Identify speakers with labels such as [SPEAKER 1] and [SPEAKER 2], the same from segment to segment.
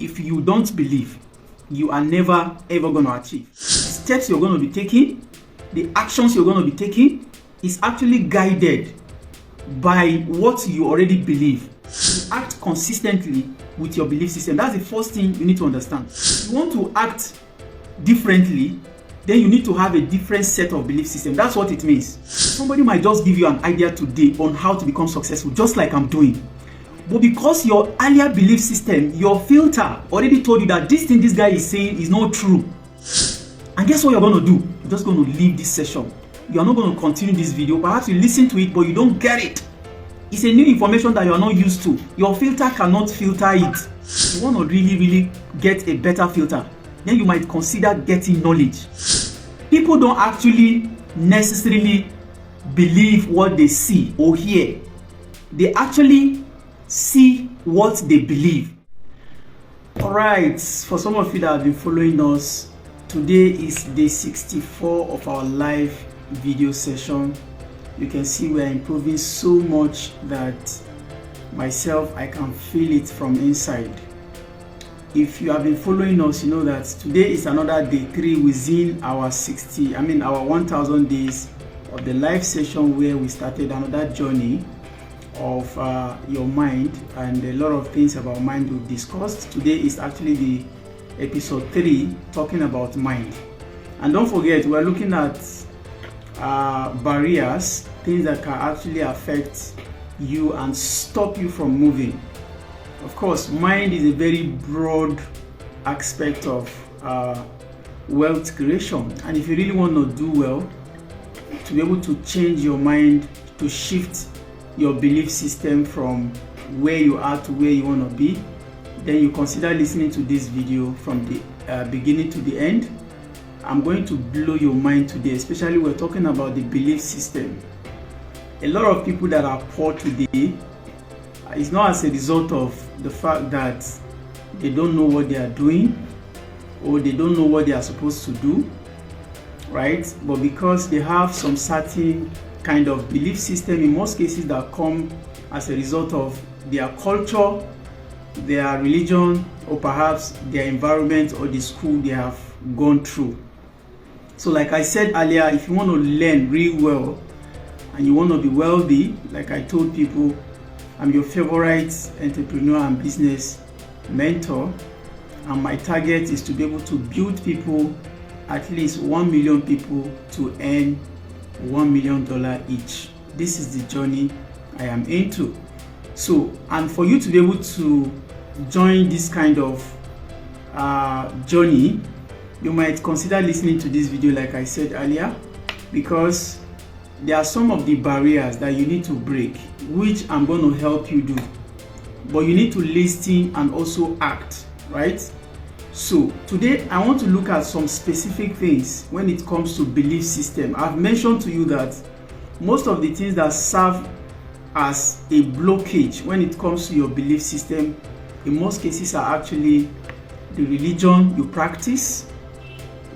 [SPEAKER 1] if you don't believe, you are never ever going to achieve. Steps you're going to be taking, the actions you're going to be taking is actually guided by what you already believe. You act consistently with your belief system. That's the first thing you need to understand. If you want to act differently, then you need to have a different set of belief system. That's what it means. Somebody might just give you an idea today on how to become successful, just like I'm doing. But because your earlier belief system, your filter already told you that this thing this guy is saying is not true. And guess what you're going to do? You're just going to leave this session. You're not going to continue this video. Perhaps you listen to it, but you don't get it. It's a new information that you're not used to. Your filter cannot filter it. You want to really get a better filter, then you might consider getting knowledge. People don't actually necessarily believe what they see or hear. They actually see what they believe. Alright, for some of you that have been following us, today is day 64 of our live video session. You can see we are improving so much that myself, I can feel it from inside. If you have been following us, you know that today is another day 3 within our 1000 days of the live session, where we started another journey of your mind, and a lot of things about mind we've discussed. Today is actually the episode 3 talking about mind. And don't forget, we're looking at barriers, things that can actually affect you and stop you from moving. Of course, mind is a very broad aspect of wealth creation, and if you really want to do well, to be able to change your mind, to shift your belief system from where you are to where you want to be, then you consider listening to this video from the beginning to the end. I'm going to blow your mind today, especially we're talking about the belief system. A lot of people that are poor today, it's not as a result of the fact that they don't know what they are doing or they don't know what they are supposed to do, right? But because they have some certain kind of belief system, in most cases, that come as a result of their culture, their religion, or perhaps their environment or the school they have gone through. So like I said earlier, if you want to learn really well and you want to be wealthy, like I told people, I'm your favorite entrepreneur and business mentor, and my target is to be able to build people, at least 1 million people, to earn $1 million each. This is the journey I am into. So, and for you to be able to join this kind of journey, you might consider listening to this video like I said earlier, because there are some of the barriers that you need to break, which I'm going to help you do. But you need to listen and also act, right? So today I want to look at some specific things when it comes to belief system. I've mentioned to you that most of the things that serve as a blockage when it comes to your belief system, in most cases, are actually the religion you practice,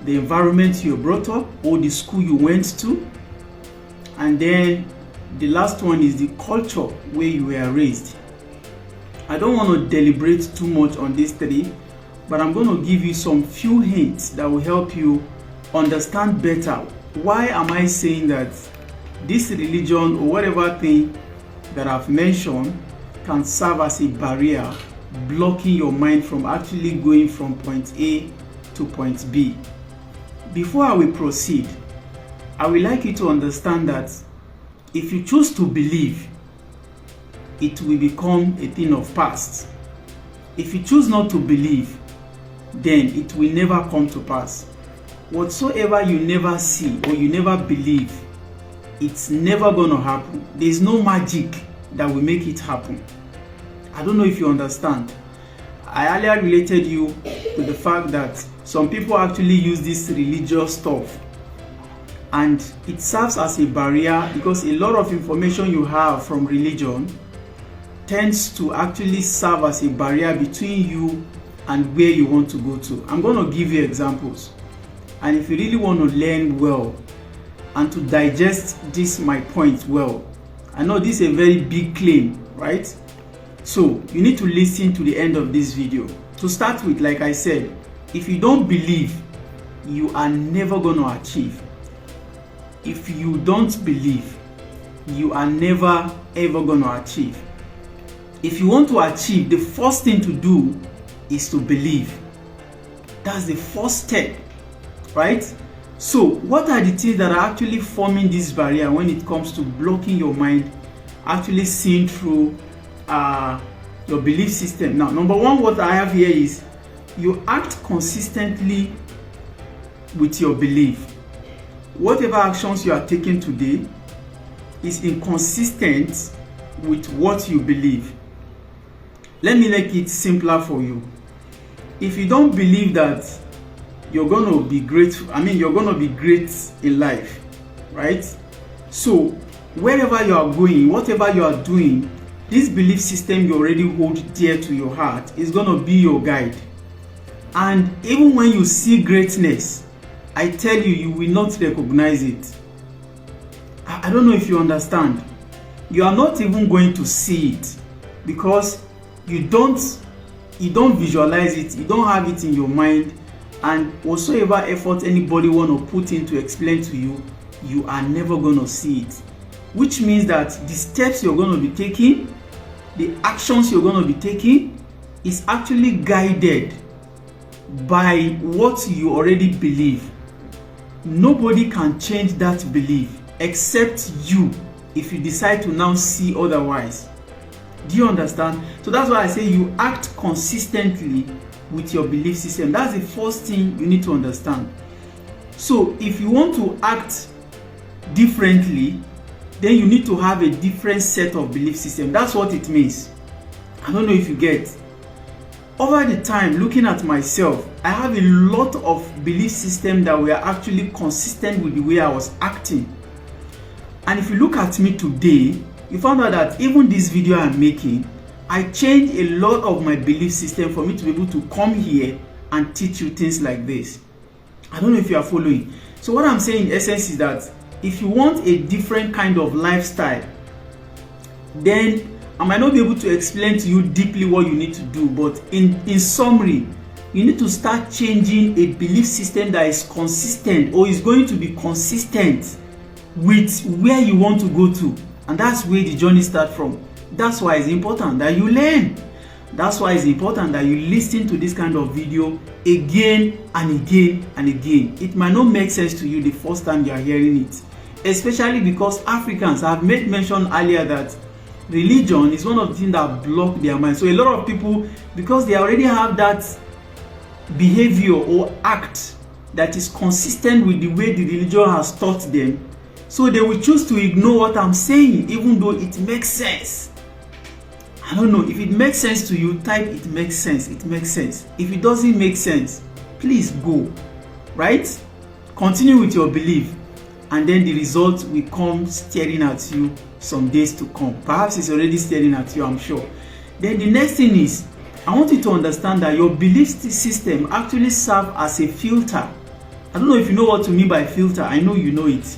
[SPEAKER 1] the environment you're brought up, or the school you went to, and then the last one is the culture where you were raised. I don't want to deliberate too much on these 3, but I'm going to give you some few hints that will help you understand better why am I saying that this religion or whatever thing that I've mentioned can serve as a barrier, blocking your mind from actually going from point A to point B. Before I will proceed, I would like you to understand that if you choose to believe, it will become a thing of past. If you choose not to believe, then it will never come to pass. Whatsoever you never see or you never believe, it's never going to happen. There's no magic that will make it happen. I don't know if you understand. I earlier related you to the fact that some people actually use this religious stuff, and it serves as a barrier because a lot of information you have from religion tends to actually serve as a barrier between you and where you want to go to. I'm going to give you examples, and if you really want to learn well and to digest this my point well, I know this is a very big claim, right? So you need to listen to the end of this video. To start with, like I said, if you don't believe, you are never going to achieve. If you don't believe, you are never ever going to achieve. If you want to achieve, the first thing to do is to believe. That's the first step, right? So what are the things that are actually forming this barrier when it comes to blocking your mind actually seeing through your belief system? Now, number one, what I have here is you act consistently with your belief. Whatever actions you are taking today is inconsistent with what you believe. Let me make it simpler for you. If you don't believe that you're going to be great, you're going to be great in life, right? So wherever you are going, whatever you are doing, this belief system you already hold dear to your heart is going to be your guide. And even when you see greatness, I tell you, you will not recognize it. I don't know if you understand. You are not even going to see it because you don't visualize it, you don't have it in your mind, and whatsoever effort anybody want to put in to explain to you, you are never going to see it. Which means that the steps you're going to be taking, the actions you're going to be taking is actually guided by what you already believe. Nobody can change that belief except you if you decide to now see otherwise. Do you understand? So that's why I say you act consistently with your belief system. That's the first thing you need to understand. So if you want to act differently, then you need to have a different set of belief system. That's what it means. I don't know if you get. Over the time, looking at myself, I have a lot of belief systems that were actually consistent with the way I was acting. And if you look at me today, you found out that even this video I'm making, I changed a lot of my belief system for me to be able to come here and teach you things like this. I don't know if you are following. So what I'm saying in essence is that if you want a different kind of lifestyle, then I might not be able to explain to you deeply what you need to do, but in summary, you need to start changing a belief system that is consistent or is going to be consistent with where you want to go to. And that's where the journey starts from. That's why it's important that you learn. That's why it's important that you listen to this kind of video again and again and again. It might not make sense to you the first time you are hearing it, especially because Africans, have made mention earlier that religion is one of the things that block their mind. So a lot of people, because they already have that behavior or act that is consistent with the way the religion has taught them, so they will choose to ignore what I'm saying, even though it makes sense. I don't know. If it makes sense to you, type it makes sense. It makes sense. If it doesn't make sense, please go. Right? Continue with your belief, and then the result will come staring at you some days to come. Perhaps it's already staring at you, I'm sure. Then the next thing is, I want you to understand that your belief system actually serves as a filter. I don't know if you know what to mean by filter. I know you know it.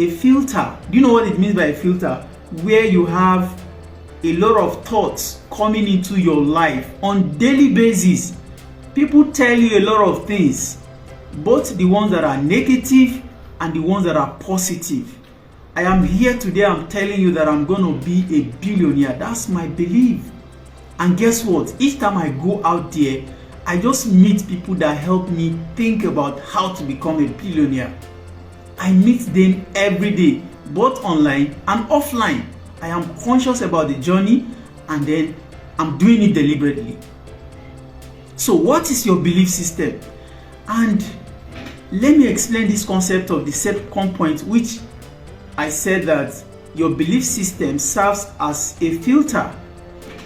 [SPEAKER 1] A filter. Do you know what it means by a filter? Where you have a lot of thoughts coming into your life on daily basis. People tell you a lot of things, both the ones that are negative and the ones that are positive. I am here today, I'm telling you that I'm going to be a billionaire. That's my belief. And guess what? Each time I go out there, I just meet people that help me think about how to become a billionaire. I meet them every day, both online and offline. I am conscious about the journey, and then I'm doing it deliberately. So what is your belief system? And let me explain this concept of the second point, which I said that your belief system serves as a filter.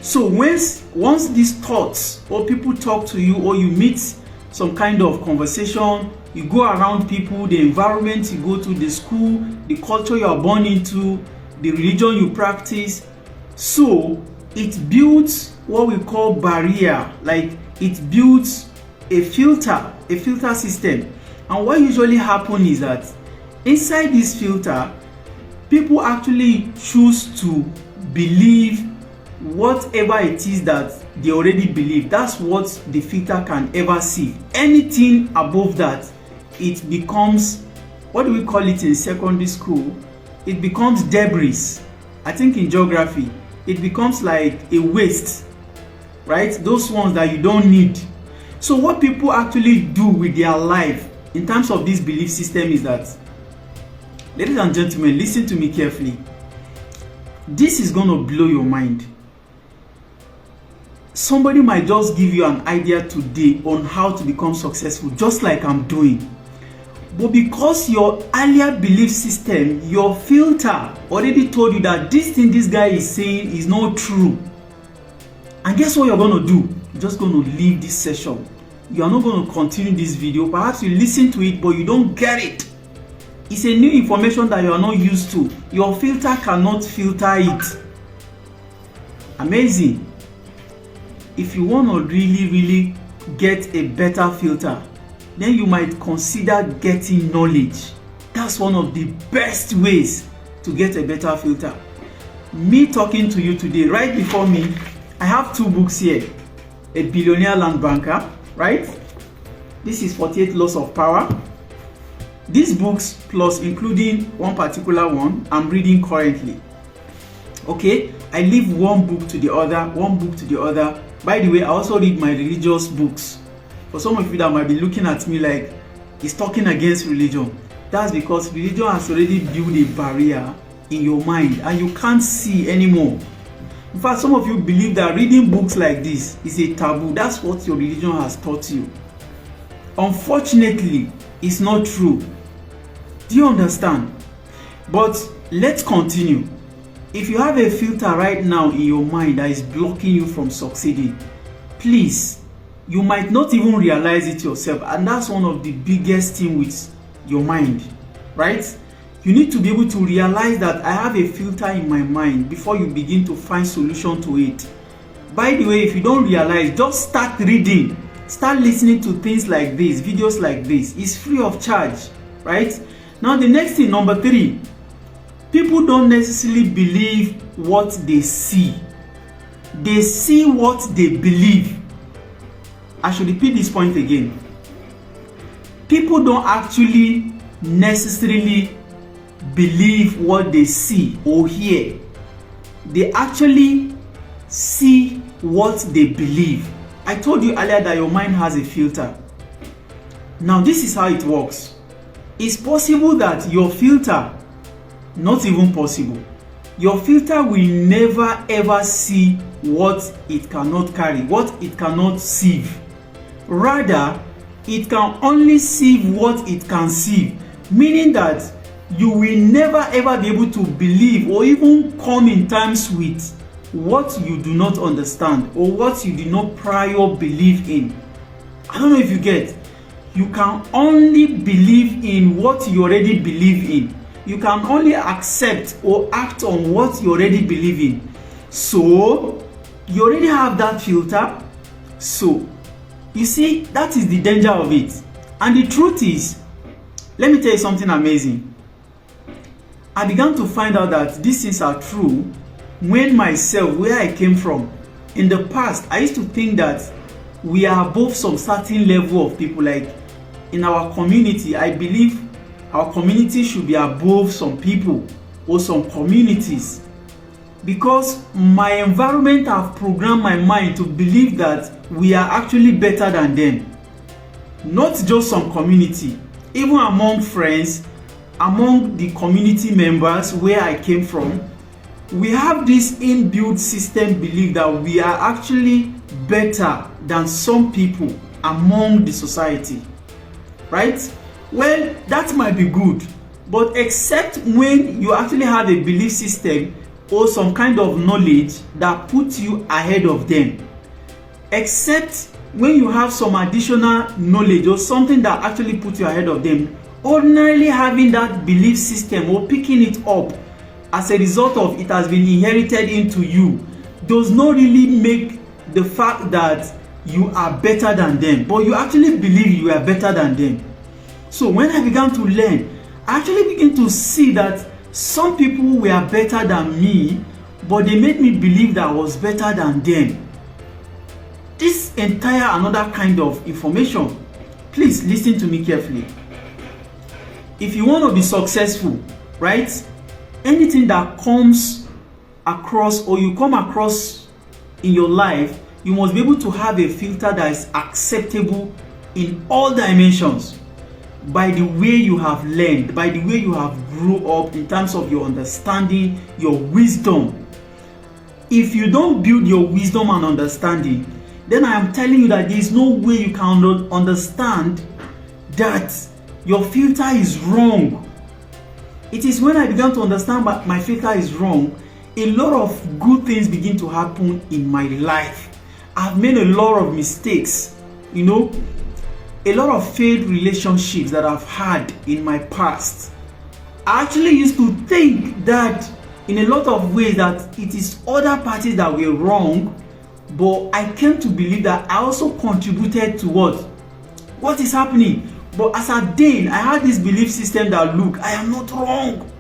[SPEAKER 1] So once these thoughts or people talk to you, or you meet some kind of conversation, you go around people, the environment you go to, the school, the culture you are born into, the religion you practice, so it builds what we call barrier, like it builds a filter system. And what usually happens is that inside this filter, people actually choose to believe whatever it is that they already believe, that's what the filter can ever see. Anything above that, it becomes, what do we call it in secondary school? It becomes debris. I think in geography, it becomes like a waste, right? Those ones that you don't need. So what people actually do with their life in terms of this belief system is that, ladies and gentlemen, listen to me carefully. This is going to blow your mind. Somebody might just give you an idea today on how to become successful, just like I'm doing. But because your earlier belief system, your filter already told you that this thing this guy is saying is not true. And guess what you're going to do? You're just going to leave this session. You are not going to continue this video. Perhaps you listen to it, but you don't get it. It's a new information that you are not used to. Your filter cannot filter it. Amazing. If you want to really get a better filter, then you might consider getting knowledge. That's one of the best ways to get a better filter. Me talking to you today, right before me, I have two books here. A Billionaire Land Banker, right? This is 48 Laws of Power. These books, plus including one particular one, I'm reading currently. Okay, I leave one book to the other, one book to the other. By the way, I also read my religious books. For some of you that might be looking at me like he's talking against religion, that's because religion has already built a barrier in your mind and you can't see anymore. In fact, some of you believe that reading books like this is a taboo. That's what your religion has taught you. Unfortunately, it's not true. Do you understand? But let's continue. If you have a filter right now in your mind that is blocking you from succeeding, please, you might not even realize it yourself, and that's one of the biggest things with your mind, right? You need to be able to realize that I have a filter in my mind before you begin to find solution to it. By the way, if you don't realize, just start reading, start listening to things like this, videos like this. It's free of charge, right? Now the next thing, number 3, people don't necessarily believe what they see. They see what they believe. I should repeat this point again. People don't actually necessarily believe what they see or hear. They actually see what they believe. I told you earlier that your mind has a filter. Now this is how it works. It's possible that your filter, not even possible, your filter will never ever see what it cannot carry, what it cannot sieve. Rather, it can only sieve what it can sieve, meaning that you will never ever be able to believe or even come in terms with what you do not understand or what you did not prior believe in. I don't know if you get. You can only believe in what you already believe in. You can only accept or act on what you already believe in. So, you already have that filter. So, you see, that is the danger of it. And the truth is, let me tell you something amazing. I began to find out that these things are true when myself, where I came from, in the past, I used to think that we are above some certain level of people. Like in our community, I believe our community should be above some people or some communities, because my environment have programmed my mind to believe that we are actually better than them. Not just some community, even among friends, among the community members where I came from, we have this inbuilt system belief that we are actually better than some people among the society, right? Well, that might be good, but except when you actually have a belief system or some kind of knowledge that puts you ahead of them. Except when you have some additional knowledge or something that actually puts you ahead of them, ordinarily having that belief system or picking it up as a result of it has been inherited into you does not really make the fact that you are better than them, but you actually believe you are better than them. So when I began to learn, I actually began to see that some people were better than me but they made me believe that I was better than them. This entire another kind of information. Please listen to me carefully. If you want to be successful, right? Anything that comes across or you come across in your life, you must be able to have a filter that is acceptable in all dimensions, by the way you have learned, by the way you have grew up in terms of your understanding, your wisdom. If you don't build your wisdom and understanding, then I am telling you that there is no way you can understand that your filter is wrong. It is when I began to understand that my filter is wrong, a lot of good things begin to happen in my life. I've made a lot of mistakes, a lot of failed relationships that I've had in my past. I actually used to think that in a lot of ways that it is other parties that were wrong, but I came to believe that I also contributed to what is happening. But as a Dane, I had this belief system that, look, I am not wrong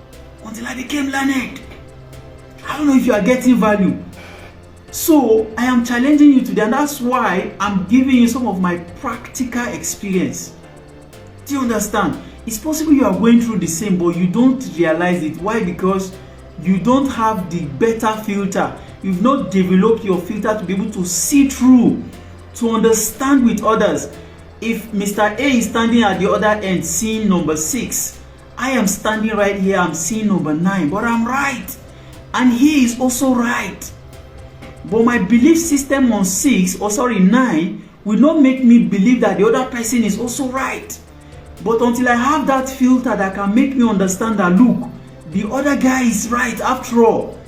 [SPEAKER 1] until I became learned. I don't know if you are getting value. So I am challenging you today, and that's why I'm giving you some of my practical experience. Do you understand? It's possible you are going through the same, but you don't realize it. Why? Because you don't have the better filter. You've not developed your filter to be able to see through, to understand with others. If Mr. A is standing at the other end seeing number 6, I am standing right here, I'm seeing number 9, but I'm right. And he is also right. But my belief system on 9 will not make me believe that the other person is also right. But until I have that filter that can make me understand that, look, the other guy is right after all.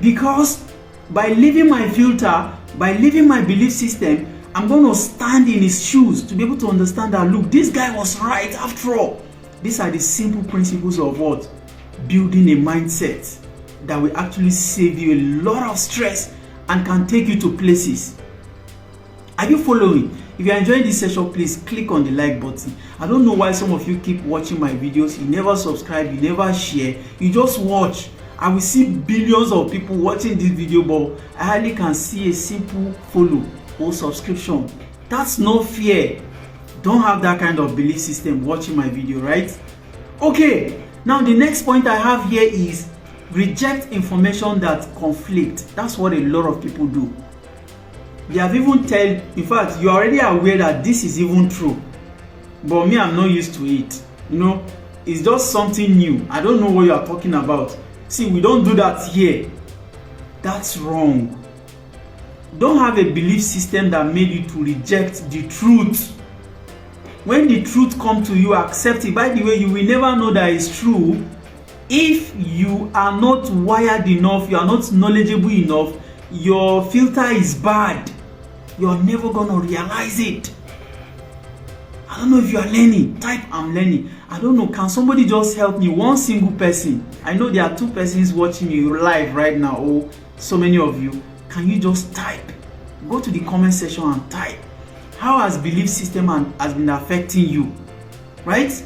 [SPEAKER 1] Because by leaving my filter, by leaving my belief system, I'm going to stand in his shoes to be able to understand that, look, this guy was right after all. These are the simple principles of what? Building a mindset that will actually save you a lot of stress and can take you to places. Are you following? If you are enjoying this session, please click on the like button. I don't know why some of you keep watching my videos. You never subscribe, you never share, you just watch. I will see billions of people watching this video, but I hardly can see a simple follow or subscription. That's no fear. Don't have that kind of belief system watching my video, right? Okay, now the next point I have here is reject information that conflict. That's what a lot of people do. They have even in fact, you're already aware that this is even true, but me, I'm not used to it. It's just something new. I don't know what you are talking about. See, we don't do that here. That's wrong. Don't have a belief system that made you to reject the truth. When the truth comes to you, accept it. By the way, you will never know that it's true if you are not wired enough, you are not knowledgeable enough, your filter is bad. You're never going to realize it. I don't know if you are learning. Type I'm learning. I don't know. Can somebody just help me? One single person. I know there are 2 persons watching me live right now. Oh, so many of you. Can you just type? Go to the comment section and type. How has belief system has been affecting you? Right?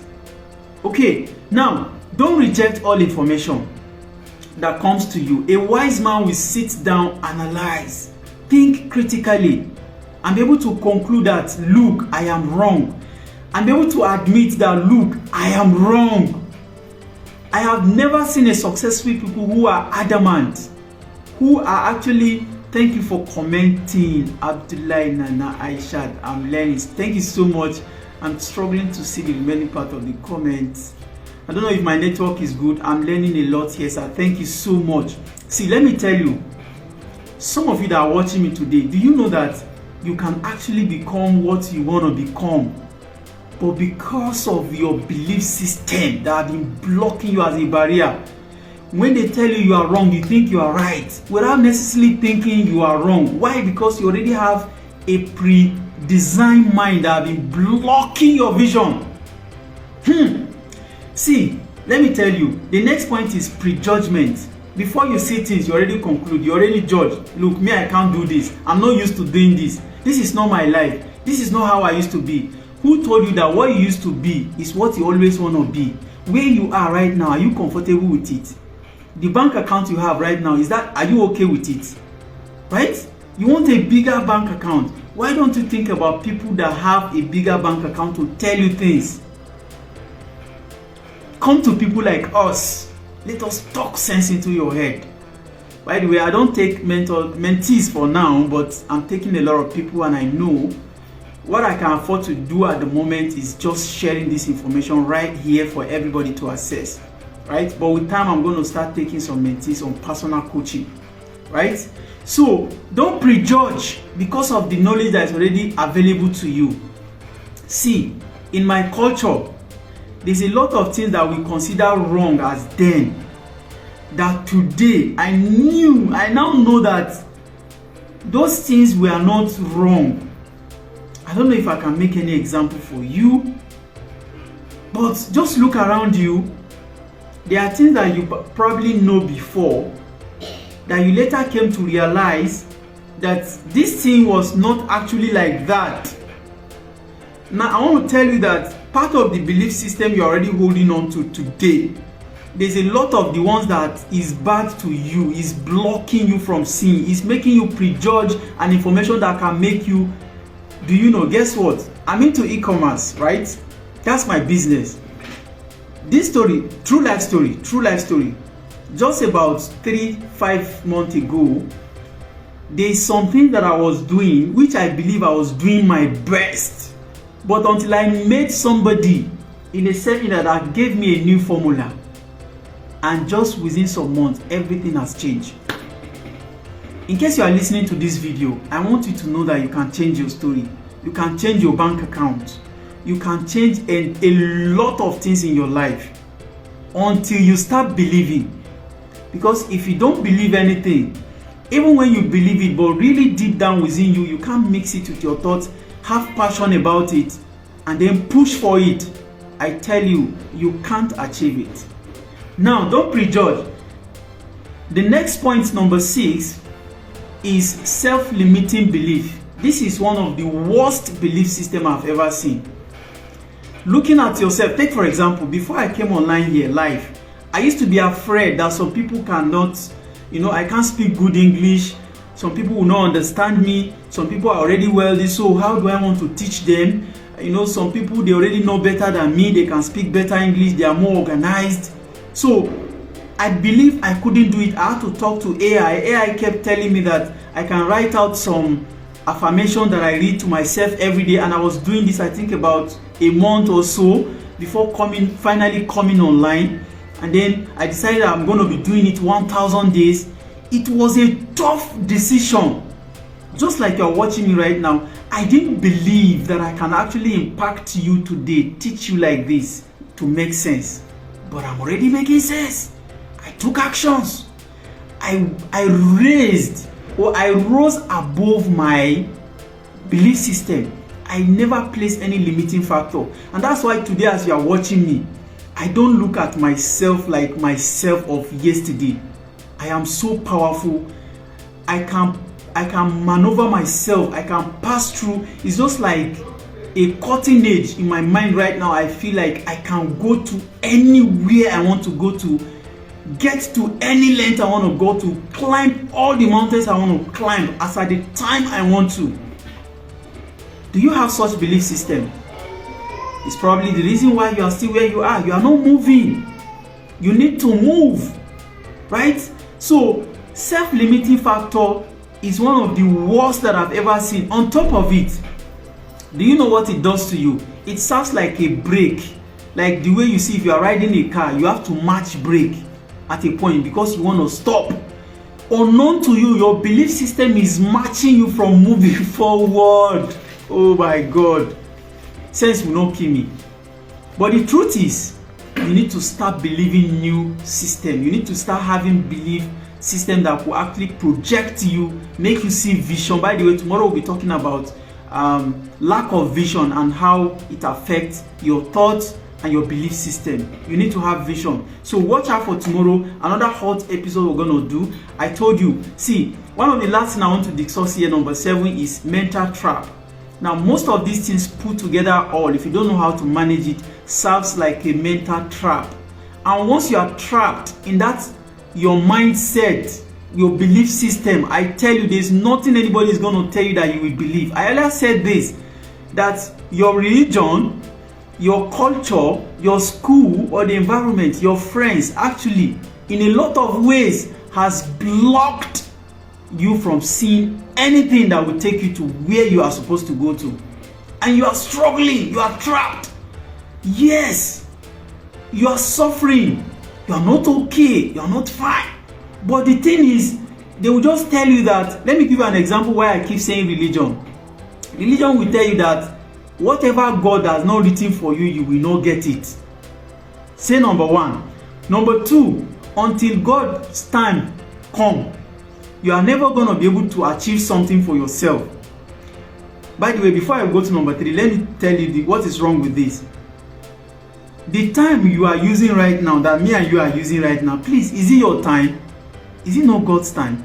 [SPEAKER 1] Okay. Now, don't reject all information that comes to you. A wise man will sit down, analyze, think critically, and be able to conclude that, look, I am wrong. And be able to admit that, look, I am wrong. I have never seen a successful people who are adamant, who are actually, thank you for commenting, Abdullah Nana Aishad, I'm learning. Thank you so much. I'm struggling to see the remaining part of the comments. I don't know if my network is good. I'm learning a lot here, sir. Thank you so much. See, let me tell you, some of you that are watching me today, do you know that you can actually become what you want to become? But because of your belief system that have been blocking you as a barrier, when they tell you are wrong, you think you are right, without necessarily thinking you are wrong. Why? Because you already have a pre-designed mind that have been blocking your vision. See, let me tell you, the next point is prejudgment. Before you see things, you already conclude, you already judge. Look, me, I can't do this. I'm not used to doing this. This is not my life. This is not how I used to be. Who told you that what you used to be is what you always want to be? Where you are right now, are you comfortable with it? the bank account you have right now, are you okay with it? Right? You want a bigger bank account. Why don't you think about people that have a bigger bank account to tell you things? Come to people like us. Let us talk sense into your head. By the way, I don't take mentees for now, but I'm taking a lot of people, and I know what I can afford to do at the moment is just sharing this information right here for everybody to access, right? But with time, I'm going to start taking some mentees on personal coaching, right? So don't prejudge because of the knowledge that is already available to you. See, in my culture, there's a lot of things that we consider wrong as then, that today I now know that those things were not wrong. I don't know if I can make any example for you, but just look around you. There are things that you probably know before that you later came to realize that this thing was not actually like that. Now, I want to tell you that part of the belief system you're already holding on to today, there's a lot of the ones that is bad to you, is blocking you from seeing, is making you prejudge an information that can make you, do you know, guess what? I'm into e-commerce, right? That's my business. This story, true life story. Just about 3-5 months ago, there's something that I was doing, which I believe I was doing my best. But until I met somebody in a seminar that gave me a new formula, and just within some months, everything has changed. In case you are listening to this video, I want you to know that you can change your story. You can change your bank account. You can change a lot of things in your life until you start believing. Because if you don't believe anything, even when you believe it, but really deep down within you, you can't mix it with your thoughts, have passion about it, and then push for it. I tell you, you can't achieve it. Now, don't prejudge. The next point, number 6, is self-limiting belief. This is one of the worst belief systems I've ever seen. Looking at yourself, take for example, before I came online here live, I used to be afraid that some people cannot, I can't speak good English. Some people will not understand me. Some people are already wealthy, so how do I want to teach them? Some people, they already know better than me. They can speak better English. They are more organized. So I believe I couldn't do it. I had to talk to AI. AI kept telling me that I can write out some affirmation that I read to myself every day, and I was doing this, I think, about a month or so before finally coming online. And then I decided I'm going to be doing it 1,000 days. It was a tough decision. Just like you're watching me right now, I didn't believe that I can actually impact you today, teach you like this to make sense. But I'm already making sense. I took actions. I rose above my belief system. I never placed any limiting factor. And that's why today, as you are watching me, I don't look at myself like myself of yesterday. I am so powerful. I can maneuver myself. I can pass through. It's just like a cutting edge in my mind right now. I feel like I can go to anywhere I want to go to, get to any length I want to go to, climb all the mountains I want to climb as at the time I want to. Do you have such belief system? It's probably the reason why you are still where you are. You are not moving. You need to move, right? So self-limiting factor is one of the worst that I've ever seen. On top of it, do you know what it does to you? It sounds like a brake. Like the way you see if you are riding a car, you have to match brake at a point because you want to stop. Unknown to you, your belief system is matching you from moving forward. Oh my God. Sense will not kill me. But the truth is, you need to start believing new system. You need to start having belief system that will actually project you, make you see vision. By the way, tomorrow we'll be talking about lack of vision and how it affects your thoughts and your belief system. You need to have vision. So watch out for tomorrow, another hot episode we're going to do. I told you, see, one of the last things I want to discuss here, number 7, is mental trap. Now, most of these things put together, all, if you don't know how to manage it, serves like a mental trap. And once you are trapped in that, your mindset, your belief system. I tell you, there's nothing anybody is going to tell you that you will believe. I earlier said this, that your religion, your culture, your school, or the environment, your friends, actually, in a lot of ways, has blocked you from seeing anything that will take you to where you are supposed to go to. And you are struggling, you are trapped. Yes, you are suffering, you are not okay, you are not fine. But the thing is, they will just tell you that, let me give you an example why I keep saying religion. Religion will tell you that whatever God has not written for you, you will not get it. Say number one. Number two, until God's time come, you are never going to be able to achieve something for yourself. By the way, before I go to number three, let me tell you what is wrong with this. The time you are using right now, that me and you are using right now, please, is it your time? Is it not God's time?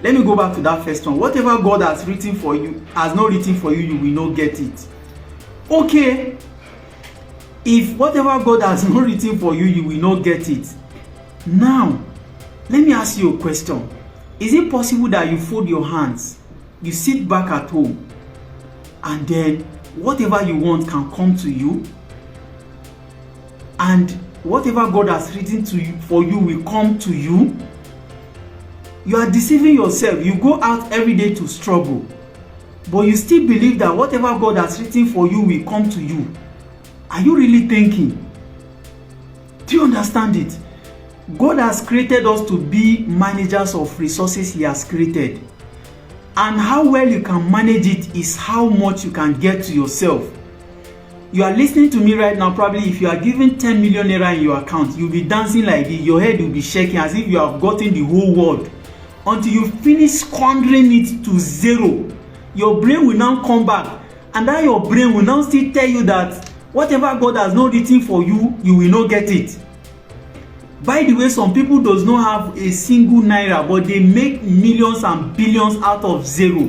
[SPEAKER 1] Let me go back to that first one. Whatever God has written for you, has not written for you, you will not get it. Okay, if whatever God has not written for you, you will not get it. Now, let me ask you a question. Is it possible that you fold your hands, you sit back at home, and then whatever you want can come to you? And whatever God has written to you for you will come to you? You are deceiving yourself. You go out every day to struggle, but you still believe that whatever God has written for you will come to you. Are you really thinking? Do you understand it? God has created us to be managers of resources He has created. And how well you can manage it is how much you can get to yourself. You are listening to me right now. Probably if you are given 10 million naira in your account, you'll be dancing like this. Your head will be shaking as if you have gotten the whole world. Until you finish squandering it to zero, your brain will now come back, and that your brain will now still tell you that whatever God has not written for you, you will not get it. By the way, some people does not have a single naira, but they make millions and billions out of zero.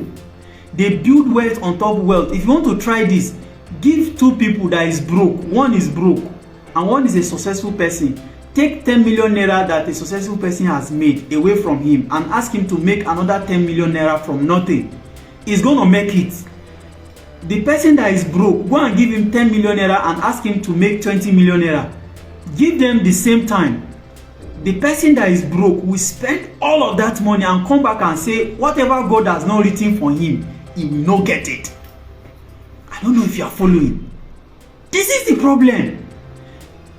[SPEAKER 1] They build wealth on top of wealth. If you want to try this, give two people that is broke. One is broke and one is a successful person. Take 10 million naira that a successful person has made away from him and ask him to make another 10 million naira from nothing. He's going to make it. The person that is broke, go and give him 10 million naira and ask him to make 20 million naira. Give them the same time. The person that is broke will spend all of that money and come back and say whatever God has not written for him, he will not get it. I don't know if you are following. This is the problem.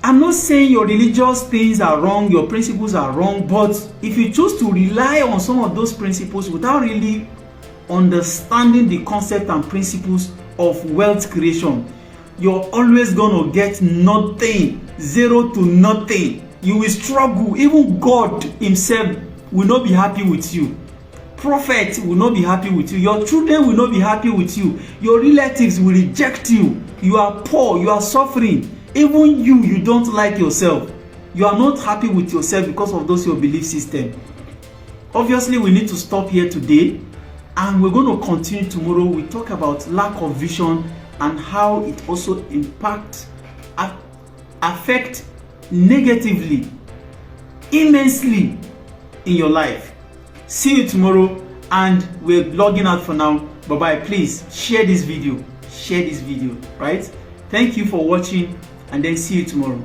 [SPEAKER 1] I'm not saying your religious things are wrong, your principles are wrong, but if you choose to rely on some of those principles without really understanding the concept and principles of wealth creation, you're always going to get nothing, zero to nothing. You will struggle. Even God himself will not be happy with you. Prophet will not be happy with you. Your children will not be happy with you. Your relatives will reject you. You are poor. You are suffering. Even you don't like yourself. You are not happy with yourself because of those your belief system. Obviously, we need to stop here today, and we're going to continue tomorrow. We talk about lack of vision and how it also affect negatively, immensely in your life. See you tomorrow, and we're logging out for now. Bye bye. Please share this video, right? Thank you for watching, and then see you tomorrow.